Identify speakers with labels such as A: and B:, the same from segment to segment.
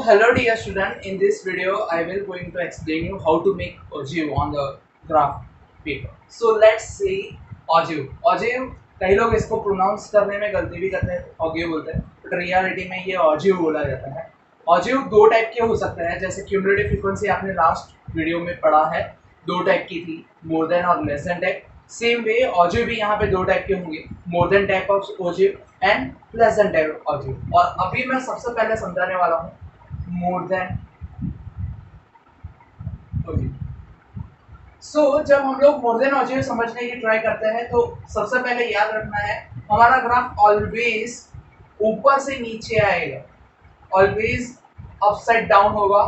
A: hello dear student, in this video I will going to explain you how to make ogive on the graph paper. So let's see ogive. Ogive कई लोग इसको pronounce करने में गलती भी करते हैं, ogive बोलते हैं, बट रियलिटी में ये ogive बोला जाता है. ogive दो टाइप के हो सकते हैं, जैसे क्यूमुलेटिव फ्रीक्वेंसी आपने लास्ट वीडियो में पढ़ा है, दो टाइप की थी, मोर देन और less than type. Same way ogive भी यहाँ पे दो टाइप के होंगे, more than type of ogive and less than type ogive. और अभी मैं सबसे पहले समझाने वाला हूँ मोर देन ogive. सो जब हम लोग मोर देन ogive समझने की ट्राई करते हैं तो सबसे पहले याद रखना है हमारा ग्राफ ऑलवेज ऊपर से नीचे आएगा, ऑलवेज अपसाइड डाउन होगा,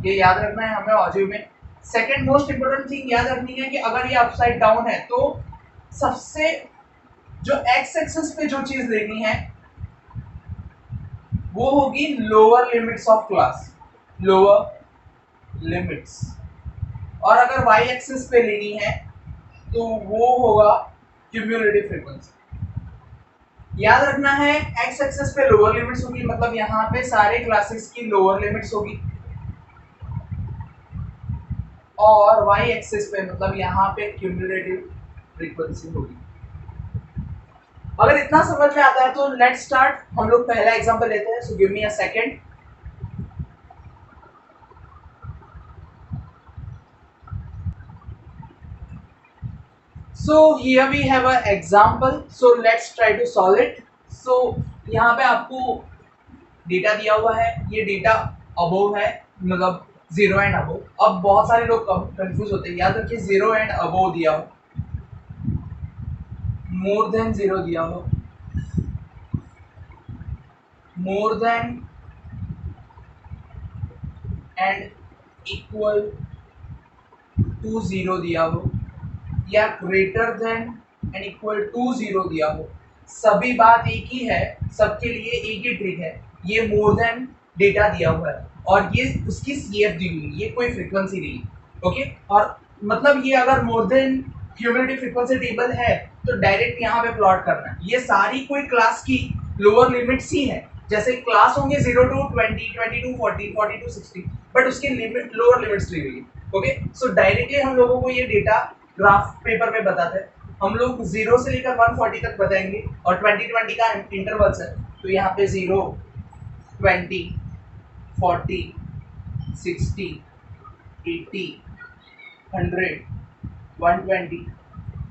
A: ये याद रखना है हमें ogive में. सेकेंड मोस्ट इंपोर्टेंट थिंग याद रखनी है कि अगर ये अपसाइड डाउन है तो सबसे जो एक्स एक्सिस पे जो चीज लेनी है वो होगी lower limits of class, lower limits. और अगर वाई एक्सिस पे लेनी है तो वो होगा क्यूमुलेटिव फ्रीक्वेंसी. याद रखना है एक्स एक्सिस पे लोअर लिमिट्स होगी, मतलब यहाँ पे सारे क्लासेस की लोअर लिमिट्स होगी, और वाई एक्सिस पे मतलब यहाँ पे क्यूमुलेटिव फ्रीक्वेंसी होगी. अगर इतना समझ में आता है तो लेट्स स्टार्ट. हम लोग पहला एग्जांपल लेते हैं. So give me a second. So here we have an example. So let's try to solve it. So यहाँ पे आपको डेटा दिया हुआ है, ये डेटा अबोव है, मतलब जीरो एंड अबोव. अब बहुत सारे लोग कंफ्यूज होते हैं, याद रखिए जीरो एंड अबोव दिया हो, मोर देन जीरो दिया हो, more than and equal to zero दिया हो, या greater than and equal to zero दिया हो. सभी बात एक ही है, सबके लिए एक ही ट्रिक है. ये मोर देन डेटा दिया हुआ है और ये उसकी सीएफ दी हुई है, ये कोई फ्रीक्वेंसी नहीं है. ओके, और मतलब ये अगर more than cumulative frequency table है तो डायरेक्ट यहाँ पे प्लॉट करना है. ये सारी कोई क्लास की लोअर लिमिट्स ही है, जैसे क्लास होंगे 0 to 20, 20 to 40, 40 to 60, बट उसकी लिमिट लोअर लिमिट्स ली हुई है. ओके, सो डायरेक्टली हम लोगों को ये डेटा ग्राफ पेपर में बताते हैं. हम लोग 0 से लेकर 140 तक बताएंगे और 20-20 का इंटरवल्स है. तो यहाँ पे 0, 20, 40, 60, 80, 100, 120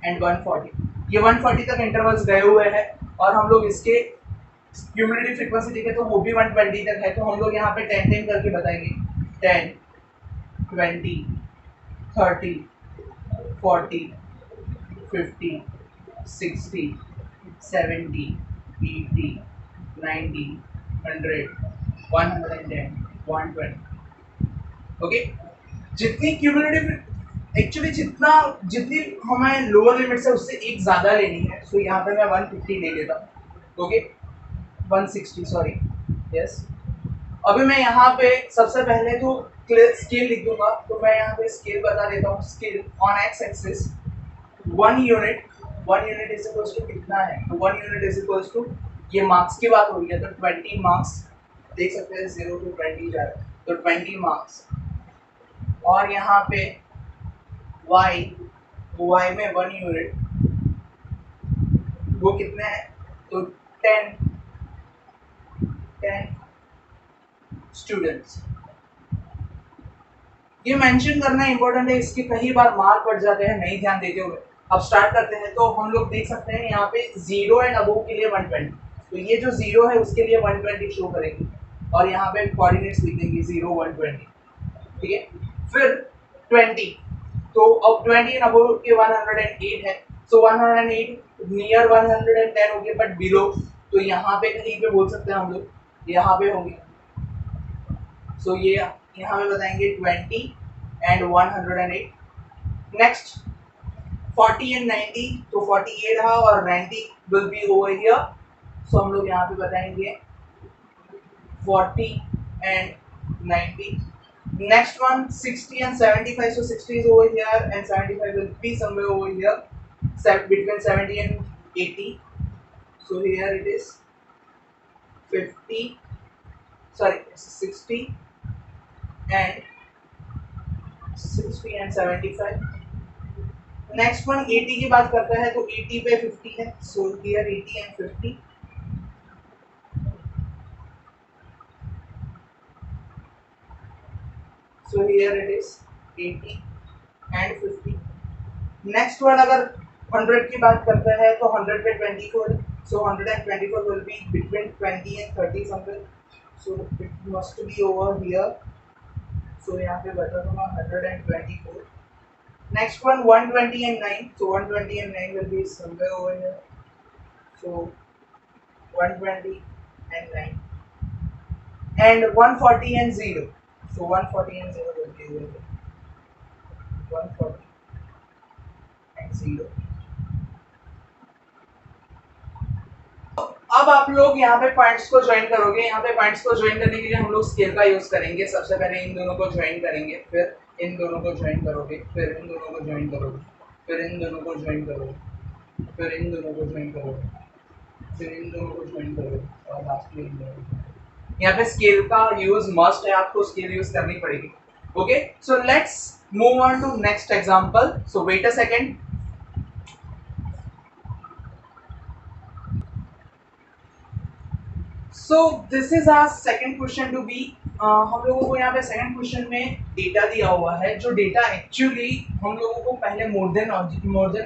A: एंड 140. ये 140 तक इंटरवल्स गए हुए हैं और हम लोग इसके क्यूमुलेटिव फ्रीक्वेंसी देखें तो वो भी 120 तक है. तो हम लोग यहाँ पे 10 करके बताएंगे. 10, 20, 30, 40, 50, 60, 70, 80, 90, 100, 110, 120. ओके, जितनी क्यूमुलेटिव एक्चुअली जितनी हमें लोअर लिमिट है उससे एक ज़्यादा लेनी है. सो यहाँ पे मैं 150 ले लेता हूँ. Okay, 160 sorry, yes. अभी मैं यहाँ पे सबसे पहले तो स्केल लिख दूंगा. तो मैं यहाँ पे स्केल बता देता हूँ. Scale on x axis 1 unit, 1 unit is equals to कितना है, तो 1 यूनिट इज इक्वल्स टू, ये मार्क्स की बात हो रही है तो 20 मार्क्स देख सकते हैं, 0 to 20 जा रहा है तो 20 मार्क्स. और यहाँ पे y में 1 यूनिट वो कितने हैं, तो 10 स्टूडेंट्स. ये मेंशन करना इंपॉर्टेंट है, इसके कई बार मार्क पड़ जाते हैं नहीं ध्यान देते हुए. अब स्टार्ट करते हैं. तो हम लोग देख सकते हैं यहाँ पे 0 एंड अबोव के लिए 120, तो ये जो 0 है उसके लिए 120 शो करेंगे और यहाँ पे कोऑर्डिनेट्स लिख देंगे 0, 120. ठीक है, फिर 20, तो अब 20 एंड अबोव के 108 है. सो 108 नियर 110 हो गए, बट बिलो तो यहाँ पे कहीं पे बोल सकते हैं हम लोग, यहाँ पे होंगे. सो ये यहाँ पे बताएंगे 20 एंड 108. नेक्स्ट 40 एंड 90, तो 48 रहा और 90 विल बी ओवर हियर. सो हम लोग यहाँ पे बताएंगे 40 and 90. Next one 60 and 75, so 60 is over here and 75 will be somewhere over here, between 70 and 80. So here it is 50, sorry 60, and 60 and 75. Next one 80 की बात करता है तो 80 पे 50 है, so here 80 and 50. So here it is 80 and 50. Next one अगर 100 की बात करता है तो 100 पे 24, so 124 will be between 20 and 30 somewhere, so it must be over here, so यहाँ पे बता दूंगा 124. Next one 120 and 9, so 120 and 9 will be somewhere over here, so 120 and 9, and 140 and 0, so 140 and 0 will be over here, 140 and 0. अब आप लोग यहाँ पे points को ज्वाइन करोगे. यहाँ पे पॉइंट्स को ज्वाइन करने के लिए हम लोग स्केल का यूज करेंगे. सबसे पहले इन दोनों को ज्वाइन करेंगे, फिर इन दोनों को ज्वाइन करोगे, फिर इन दोनों को ज्वाइन करोगे, फिर इन दोनों को ज्वाइन करोगे, फिर इन दोनों को ज्वाइन करोगे, फिर इन दोनों को ज्वाइन करोगे और लास्ट में इन दोनों को. यहाँ पे स्केल का यूज मस्ट है, आपको स्केल यूज करनी पड़ेगी. Okay, so let's move on to next example. So wait a second. So this is our second question to be. हम लोगों को यहाँ पे सेकंड क्वेश्चन में डेटा दिया हुआ है, जो डेटा एक्चुअली हम लोगों को पहले more than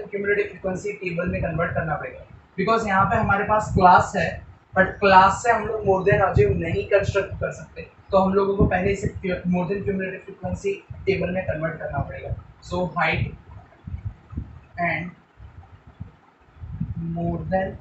A: cumulative frequency table में कन्वर्ट करना पड़ेगा, बिकॉज यहाँ पे हमारे पास क्लास है, बट क्लास से हम लोग मोर देन ऑब्जेक्ट नहीं कंस्ट्रक्ट कर सकते, तो हम लोगों को पहले इसे more than cumulative frequency table में कन्वर्ट करना पड़ेगा. So height and more than,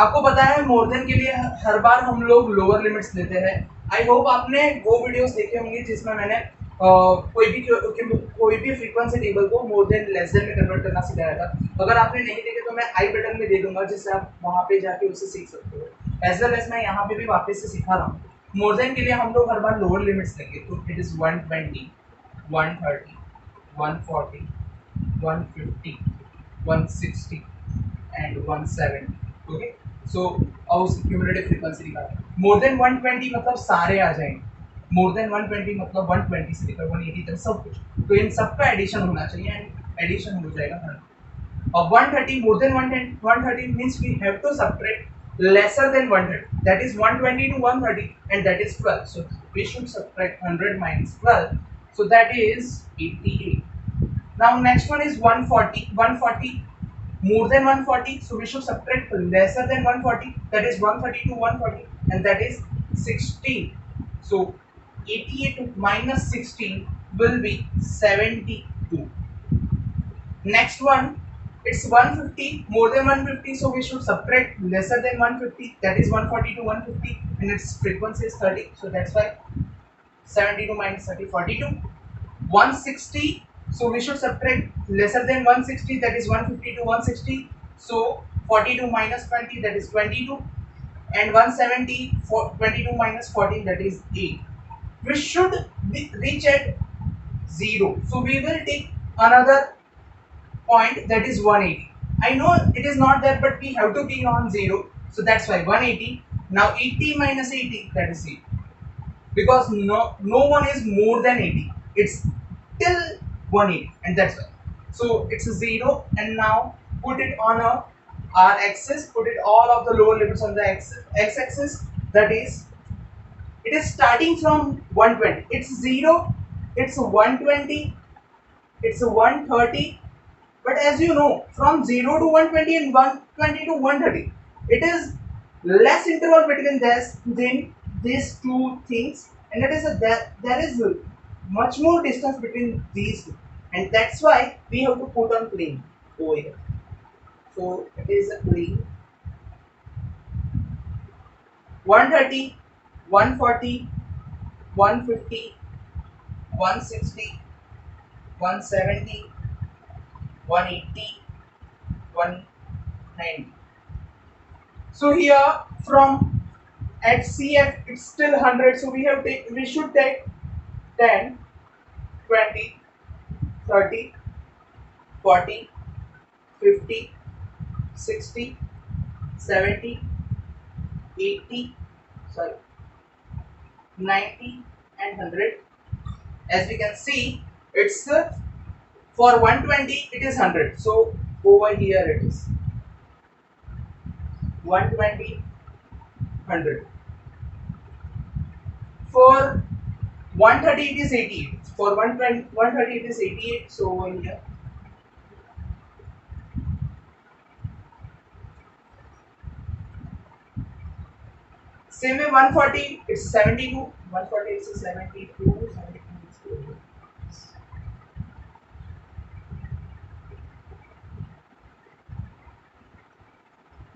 A: आपको पता है मोर देन के लिए हर बार हम लोग लोअर लिमिट्स लेते हैं. आई होप आपने वो वीडियोस देखे होंगे जिसमें मैंने कोई भी फ्रीक्वेंसी टेबल को मोर देन लेस देन में कन्वर्ट करना सिखाया था. अगर आपने नहीं देखे तो मैं आई बटन में दे दूंगा, जिससे आप वहाँ पे जाके उसे सीख सकते हो. एज वेल एज मैं यहाँ पे भी वापस से सिखा रहा हूँ. मोर देन के लिए हम लोग हर बार लोअर लिमिट्स लेंगे, तो इट इज 120, 130, 140, 150, 160 एंड 170. ओके, सो और उसकी क्यूमुलेटिव फ्रीक्वेंसी निकालें. मोर देन 120 मतलब सारे आ जाएंगे. मोर देन 120 मतलब 120 से लेकर 180 तक सब कुछ, तो इन सब का एडिशन होना चाहिए एंड एडिशन हो जाएगा 100. और 130 more than 130 means we have to subtract lesser than 130, that is 120 to 130 and that is 12, so we should subtract 100 minus 12, so that is 88. Now next one is 140 more than 140, so we should subtract lesser than 140, that is 130 to 140 and that is 16, so 88 minus 16 will be 72. Next one, it's 150 more than 150, so we should subtract lesser than 150, that is 140 to 150 and its frequency is 30, so that's why 72 minus 30, 42. 160, so we should subtract lesser than 160, that is 150 to 160, so 42 minus 20, that is 22, and 170 22 minus 14, that is 8. We should reach at 0, so we will take another point, that is 180. I know it is not there, but we have to be on 0, so that's why 180. Now 80 minus 80, that is 0, because no one is more than 80, it's till 180 and that's why, so it's a 0. And now put it on a r axis, put it all of the lower limits on the x axis, that is it is starting from 120, it's 0, it's 120, it's 130, but as you know from 0 to 120 and 120 to 130, it is less interval between this than these two things, and it is there is much more distance between these two, and that's why we have to put on plane over here. So it is a plane. 130, 140, 150, 160, 170, 180, 190. So here from at CF it's still 100, so we should take 10, 20, 30, 40, 50, 60, 70, 80, sorry, 90 and 100. As we can see, it's for 120 it is 100, so over here it is 120 100. For 130 it is 88. For 130 it is 88, so over here same way 140 it's 72. 140 is 72. 72.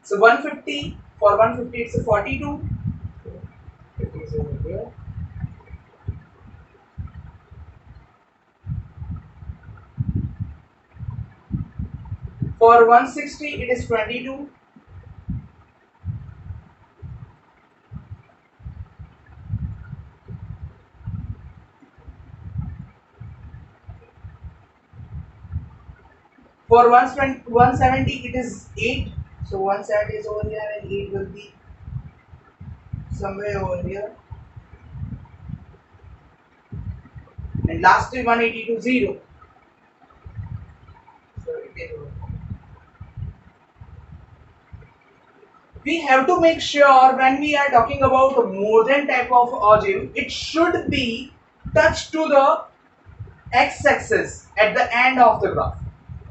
A: So 150, for 150 it's a 42. It is over here. For 160 it is 22. For 170 it is 8. So 170 is over here and 8 will be somewhere over here. And lastly 180 to 0. So it is over. We have to make sure when we are talking about more than type of ogive, it should be touched to the x-axis at the end of the graph.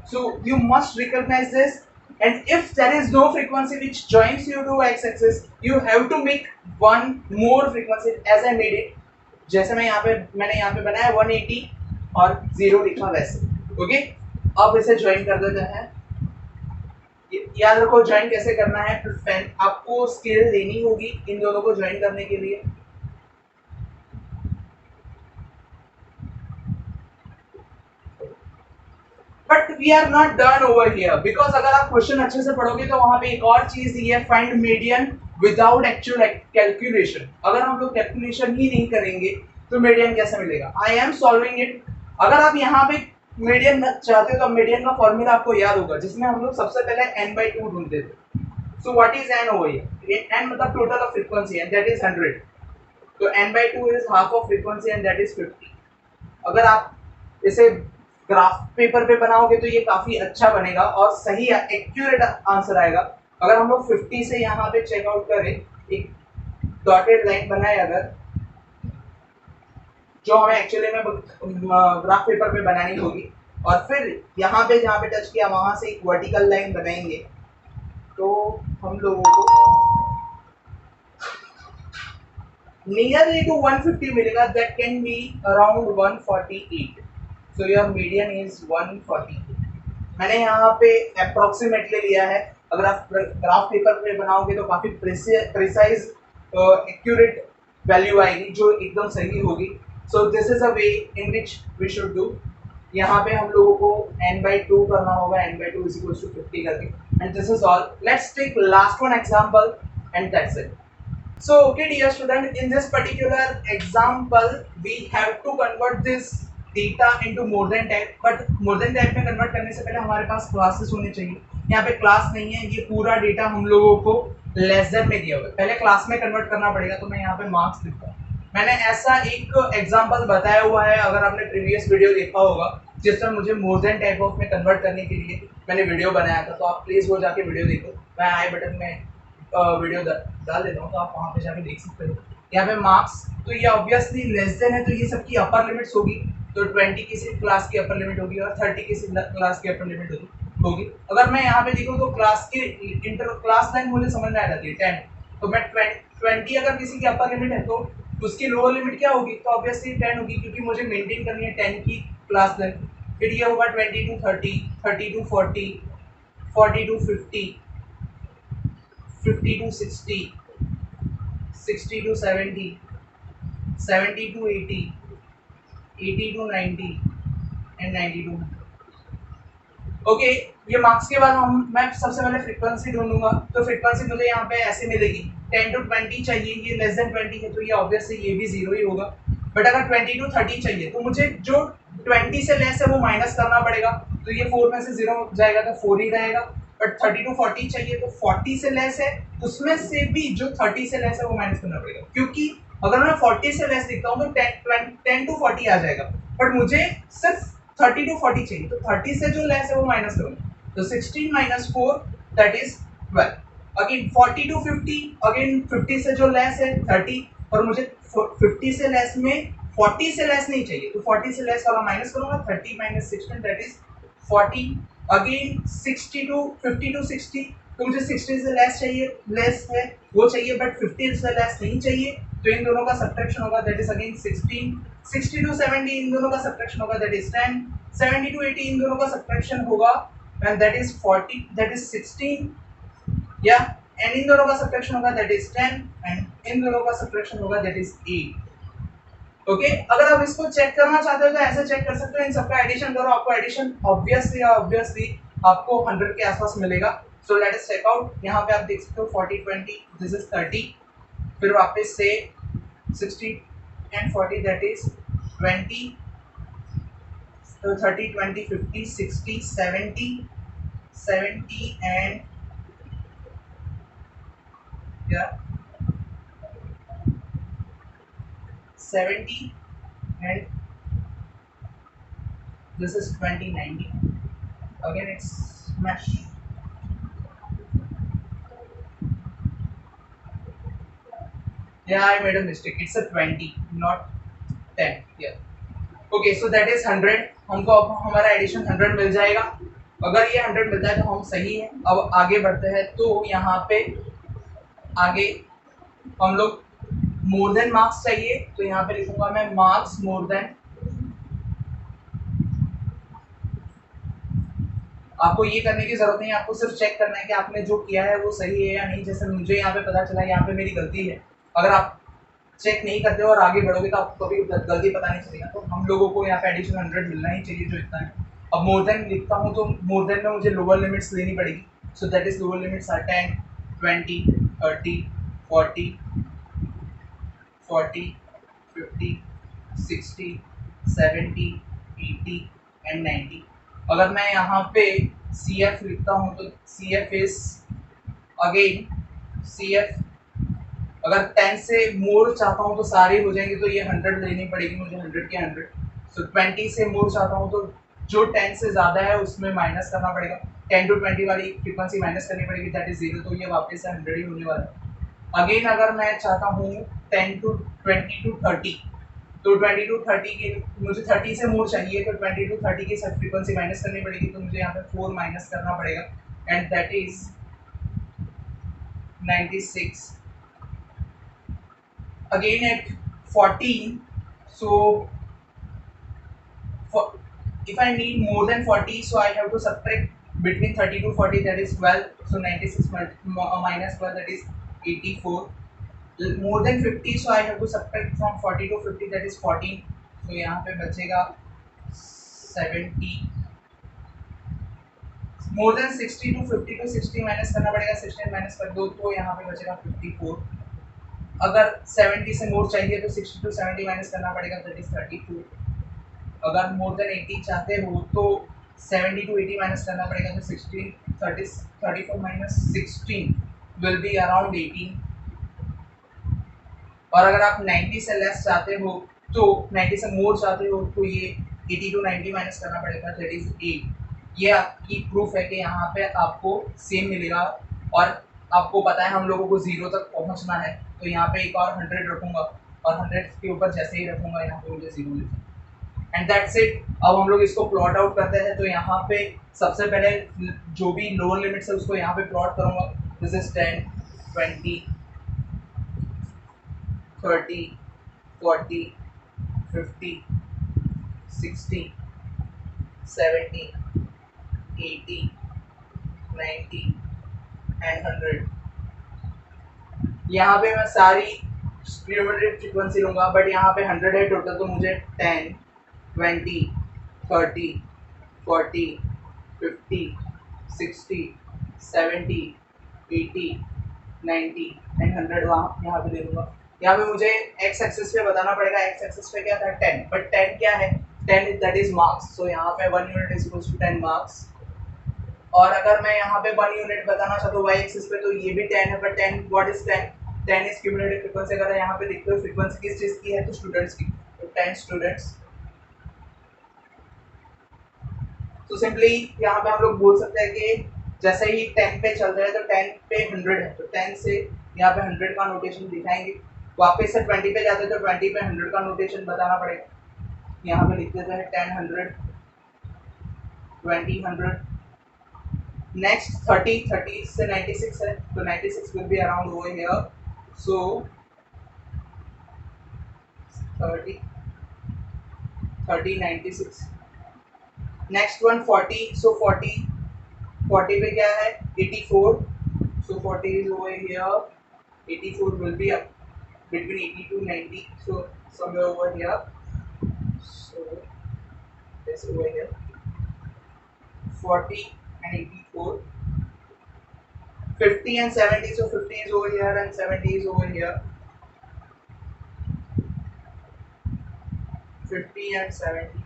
A: So you must recognize this, and if there is no frequency which joins you to x-axis, you have to make one more frequency as I made it. जैसे मैंने यहाँ पे बनाया 180 और 0 लिखा वैसे. Okay, अब इसे ज्वाइन कर देते हैं. याद रखो ज्वाइन कैसे करना है. आपको स्किल लेनी होगी इन दोनों को ज्वाइन करने के लिए. But we are not done over here, because अगर आप क्वेश्चन अच्छे से पढ़ोगे तो वहां पे एक और चीज दी है, find median without actual calculation. अगर हम लोग कैलकुलेशन ही नहीं करेंगे तो मीडियन कैसे मिलेगा. I am solving it. अगर आप यहाँ पे मीडियन चाहते हो तो मीडियन का फॉर्मूला आपको याद होगा, जिसमें हम लोग सबसे पहले n/2 ढूंढते थे. So what is n over here. n मतलब total of frequency and that is 100. तो n/2 is half of frequency and that is 50. अगर आप इसे ग्राफ पेपर पे बनाओगे तो ये काफी अच्छा बनेगा और सही एक्यूरेट आंसर आएगा. अगर हम लोग 50 से यहाँ पे चेकआउट करें, एक डॉटेड लाइन बनाए अगर, जो हमें एक्चुअली में ग्राफ पेपर पे बनानी होगी, और फिर यहाँ पे जहाँ पे टच किया वहां से एक वर्टिकल लाइन बनाएंगे, तो हम लोगों को नियरली टू 150 मिलेगा. That can be around 148. So your median is 140. मैंने यहाँ पे अप्रोक्सीमेटली लिया है. अगर आप ग्राफ पेपर पे बनाओगे तो काफी प्रिसाइज एक्यूरेट वैल्यू आएगी जो एकदम सही होगी. So this is a way in which we should do. यहाँ पे हम लोगों को n/2 करना होगा, n/2 is equals to 50 करके. And this is all. Let's take last one example and that's it. So okay dear student, in this particular example we have to convert this data into more than type. But more than type में convert करने से पहले हमारे पास classes होने चाहिए. यहाँ पे class नहीं है. ये पूरा डेटा हम लोगों को लेस देन में दिया हुआ है. पहले क्लास में कन्वर्ट करना पड़ेगा. तो मैं यहाँ पे मार्क्स लिखता हूँ. मैंने ऐसा एक एग्जांपल बताया हुआ है, अगर आपने प्रीवियस वीडियो देखा होगा जिसमें मुझे मोर देन टाइप ऑफ में कन्वर्ट करने के लिए मैंने वीडियो बनाया था. तो आप प्लीज वो जाके वीडियो देखो. मैं आई बटन में वीडियो डाल देता हूँ, तो आप वहाँ पे जाके देख सकते हो. यहाँ पे मार्क्स, तो ये ऑब्वियसली लेस देन है, तो ये सबकी अपर लिमिट्स होगी. तो 20 किसी क्लास की अपर लिमिट होगी और 30 किसी क्लास की अपर लिमिट होगी. अगर मैं यहाँ पे देखूँ तो क्लास की इंटर क्लास लाइन मुझे समझ में आ जाती है 10. तो मैं 20 अगर किसी की अपर लिमिट है तो उसकी लोअर लिमिट क्या होगी. तो ऑब्वियसली 10 होगी, क्योंकि मुझे मेंटेन करनी है 10 की क्लास लाइन. फिर ये होगा 20 to 30, 30 to 40, 40 to 50, 50 to 60, 60 to 70, 70 to 80, 80 to 90 and 90 to 100. Okay, ये मार्क्स के बाद मैं सबसे पहले फ्रीक्वेंसी ढूंढूंगा. तो फ्रीक्वेंसी मुझे यहाँ पे ऐसे मिलेगी. 10 to 20 चाहिए, ये लेस देन 20 है तो ये ऑब्वियसली ये भी 0 ही होगा. बट अगर 20 to 30 चाहिए तो मुझे जो 20 से लेस है वो माइनस करना पड़ेगा. तो ये 4 में से 0 जाएगा तो 4 ही रहेगा. बट 30 to 40 चाहिए तो 40 से लेस है, उसमें से भी जो 30 से लेस है वो माइनस करना पड़ेगा, क्योंकि अगर मैं 40 से लेस लिखता हूँ तो 10 टू 40 आ जाएगा, बट मुझे सिर्फ 30 टू 40 चाहिए, तो 30 से जो लेस है वो माइनस करूँगा, तो 16 minus 4 that is 12। Again 40 to 50, again 50 से जो लेस है 30, और मुझे 50 से लेस में 40 से लेस नहीं चाहिए, तो 40 से लेस वाला माइनस करूँगा, 30 minus 16 that is 40। Again 60 to 50 to 60, तो मुझे 60 से लेस चाहिए, लेस है वो चाहिए, बट 50 से लेस नहीं चाहिए, तो इन दोनों का सब्ट्रैक्शन होगा दैट इज अगेन 16। 60 टू 70 इन दोनों का सब्ट्रैक्शन होगा दैट इज 10। 70 टू 80 इन दोनों का सब्ट्रैक्शन होगा and that is 40 that is 16, या एंड इन दोनों का सब्ट्रैक्शन होगा दैट इज 10 एंड इन दोनों का सब्ट्रैक्शन होगा दैट इज 8। ओके, अगर आप इसको चेक करना चाहते हो तो ऐसे चेक कर सकते हो, इन सबका एडिशन करो, आपको एडिशन ऑब्वियसली आपको 100 के आसपास मिलेगा। So let us check out, यहाँ पे आप देख सकते हो 40 20 दिस इज 30, फिर वापस से 60 and 40 that is 20, so 30 20 50 60 70 70 and yeah 70 and this is 20 90, again it's smash, yeah I made a mistake, it's a 20 not 10, yeah okay, so that is 100, हमको अब हमारा एडिशन 100 मिल जाएगा। अगर ये 100 मिलता है तो हम सही है। अब आगे बढ़ते हैं, तो यहाँ पे आगे हम लोग मोर देन मार्क्स चाहिए, तो यहाँ पे लिखूंगा मैं मार्क्स मोर देन। आपको ये करने की जरूरत नहीं है, आपको सिर्फ चेक करना है कि आपने जो किया है वो सही है या नहीं। जैसे मुझे यहाँ पे पता चला यहाँ पे मेरी गलती है, अगर आप चेक नहीं करते हो और आगे बढ़ोगे तो आपको कभी गलती पता नहीं चलेगा। तो हम लोगों को यहाँ पे एडिशन 100 मिलना ही चाहिए, जो इतना है। अब मोर देन लिखता हूँ तो मोर देन में मुझे लोअर लिमिट्स लेनी पड़ेगी, so that is lower limits are 10 20 30 40 40 50 60 70 80 and 90। अगर मैं यहाँ पे CF लिखता हूँ तो CF इज अगेन CF, अगर 10 से मोर चाहता हूँ तो सारे हो जाएंगे, तो ये 100 लेनी पड़ेगी मुझे, 100 के 100। सो 20 से मोर चाहता हूँ तो जो 10 से ज़्यादा है उसमें माइनस करना पड़ेगा, 10 टू 20 वाली फ्रीक्वेंसी माइनस करनी पड़ेगी, दैट इज 0, तो ये वापस से 100 ही होने वाला है। अगेन अगर मैं चाहता हूँ 10 टू 20 टू 30, तो 20 टू 30 की मुझे 30 से मोर चाहिए, तो 20 टू 30 की सब फ्रीक्वेंसी माइनस करनी पड़ेगी, तो मुझे यहाँ पे 4 माइनस करना पड़ेगा and that is 96। Again at 14, so if I need more than 40, so I have to subtract between 30 to 40, that is 12, so 96 minus 12, that is 84. More than 50, so I have to subtract from 40 to 50, that is 14, so यहाँ पे बचेगा 70। More than 60 to 50 to 60 minus करना पड़ेगा, 16 minus कर दो तो यहाँ पे बचेगा 54। अगर 70 से मोर चाहिए तो 60 टू 70 माइनस करना पड़ेगा, दैट इज 32। अगर मोर देन 80 चाहते हो तो 70 टू 80 माइनस करना पड़ेगा, तो 34 माइनस 16 विल बी अराउंड 18। और अगर आप 90 से लेस चाहते हो तो 90 से मोर चाहते हो तो ये 80 टू 90 माइनस करना पड़ेगा, दैट इज 8। ये आपकी प्रूफ है कि यहाँ पे आपको सेम मिलेगा, और आपको पता है हम लोगों को 0 तक पहुँचना है, तो यहाँ पे एक और 100 रखूँगा, और 100 के ऊपर जैसे ही रखूँगा यहाँ पे मुझे 0 मिलेगा एंड दैट्स इट। अब हम लोग इसको प्लॉट आउट करते हैं, तो यहाँ पे सबसे पहले जो भी लोअर लिमिट्स है उसको यहाँ पे प्लॉट करूँगा, दिस इज 10 20 30 40 50 60 70 80 90 एंड 100। यहाँ पे मैं सारी ट्रिग्नोमेट्रिक फ्रीक्वेंसी लूँगा, बट यहाँ पे 100 है टोटल, तो मुझे 10 20 30 40 50 60 70 80 90 एंड 100 वहाँ यहाँ पे दे दूँगा। यहाँ पे मुझे एक्स एक्सिस पे बताना पड़ेगा, एक्स एक्सिस पे क्या था 10, बट 10 क्या है, 10 दैट इज मार्क्स, सो यहाँ पे 1 unit is equals to 10 marks. और अगर मैं यहाँ पे 1 यूनिट बताना चाहता हूँ वाई एक्सिस पे, तो ये भी 10 है, but 10 what is 10, 10 is cumulative frequency. अगर यहाँ पे देखते हो फ्रीक्वेंसी किस चीज की है तो स्टूडेंट्स की, तो 10 स्टूडेंट्स। तो सिंपली यहाँ पे हम लोग बोल सकते हैं कि जैसे ही 10 पे चल रहे हैं तो 10 पे 100 है, तो 10 से यहाँ पे 100 का नोटेशन दिखाएंगे। वापस से 20 पे जाते हैं तो 20 पे 100 का नोटेशन बताना पड़ेगा। यहाँ पे लिख देते हैं 10 100 20 100। नेक्स्ट 30 से 96 है, तो 96 will be around over here, so 30 30 96। Next one 40, सो 40 पे क्या है 84, so 40 is over here, 84 will be up between 80 to 90, so somewhere over here, so this over here 40 and 84, 50 and 70, so 50 is over here and 70 is over here, 50 and 70,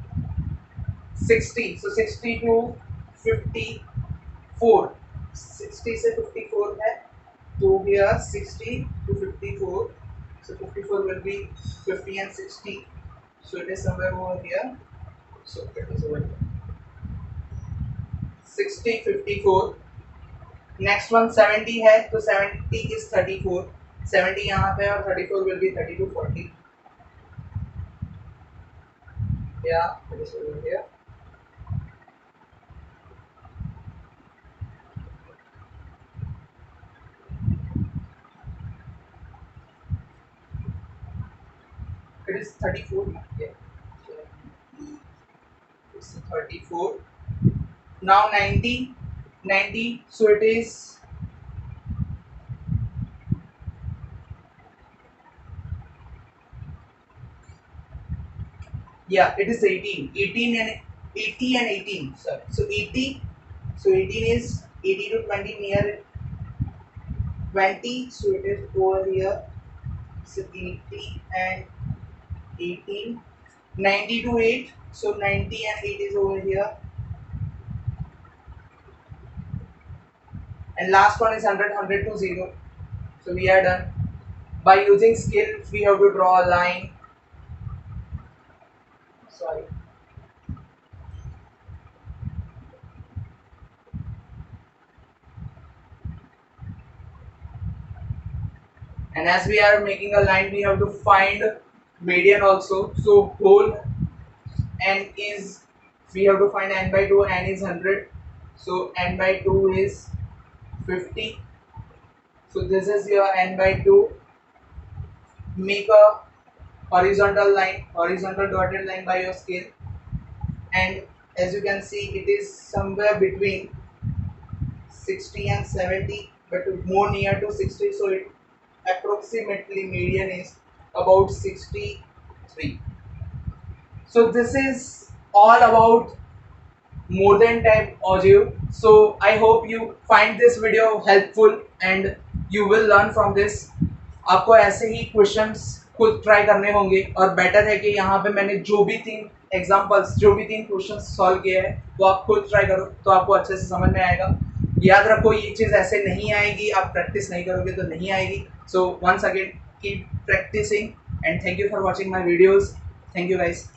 A: 60, so 60 to 54, 60 से 54 है, तो here 60 to 54, so 54 will be 50 and 60, so it is somewhere over here, so it is over here 60 54। Next one 70 है, तो 70 is 34, 70 यहाँ पे और 34 will be 32 40, yeah it is over here, it is 34, yeah, it's 34, now 90, so it is yeah it is 18 and 80 and 18, sorry, so 80, so 18 is 80 to 20 near 20, so it is over here, so 80 and 18, 90 to 8, so 90 and 8 is over here, and last one is 100 to 0, so we are done. By using scale we have to draw a line, sorry, and as we are making a line we have to find median also, so whole n is, we have to find n by 2, n is 100, so n by 2 is 50, so this is your n by 2, make a horizontal line, horizontal dotted line by your scale, and as you can see it is somewhere between 60 and 70, but more near to 60, so it approximately median is about 63. So this is all about more than type audio. So I hope you find this video helpful and you will learn from this. आपको ऐसे ही questions खुद try करने होंगे, और better है कि यहाँ पे मैंने जो भी 3 एग्जांपल्स, जो भी 3 क्वेश्चंस सॉल्व किए हैं वो आप खुद ट्राई करो, तो आपको अच्छे से समझ में आएगा। याद रखो ये चीज़ ऐसे नहीं आएगी, आप प्रैक्टिस नहीं करोगे तो नहीं आएगी। So once again keep practicing and thank you for watching my videos. Thank you guys.